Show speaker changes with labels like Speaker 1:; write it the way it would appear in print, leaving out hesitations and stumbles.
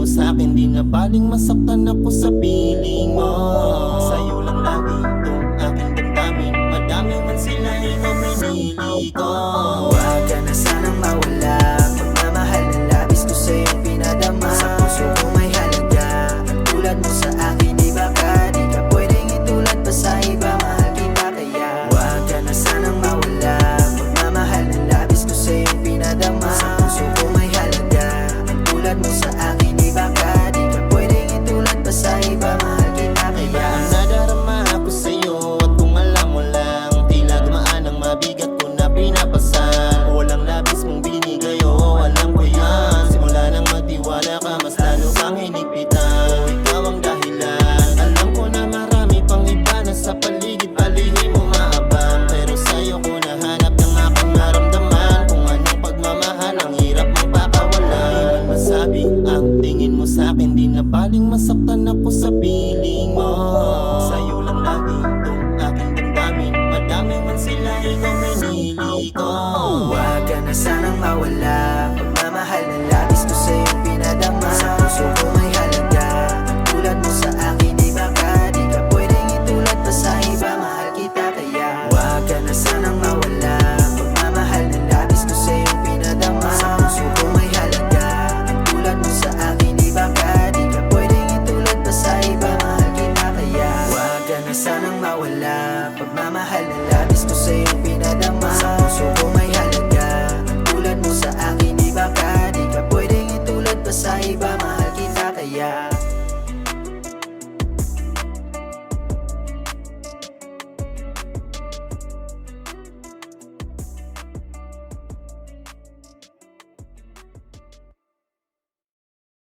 Speaker 1: sa'kin, di na baling masaktan ako sa piling mo. Sa'yo lang lagi itong aking damdamin, madami man sila ikaw pinili ko.
Speaker 2: Huwag ka na sanang mawala, pagmamahal na labis ko sa'yong pinadama. Sa puso ko may halaga, tulad mo sa akin di ba ka? Di ka pwedeng itulad pa sa iba, mahal kita kaya. Huwag ka na sanang mawala, pagmamahal na labis ko sa'yong pinadama. Sa puso ko may halaga, tulad mo sa akin di ba ka? Di ka pwedeng itulad pa sa iba, mahal kita kaya.
Speaker 1: Ang nadarama ako sa'yo at kung alam mo lang, tila gumaan ang mabigat ko na pinapasan. Walang labis mong binigay, oo alam ko yan. Simula nang magtiwala ka, mas lalo kang hinigpitan. Ikaw ang dahilan, alam ko na marami pang iba na sa paligid, palihim mo maabang. Pero sa'yo ko nahanap ng aking maramdaman, kung anong pagmamahal ang hirap magpakawalan. Di man masabi ang tingin mo sa'kin, di na baling masaktan ako sa piling mo. Sa'yo lang lagi itong aking damdamin, madami man sila ikaw pinili ko.
Speaker 2: Huwag ka na sanang mawala,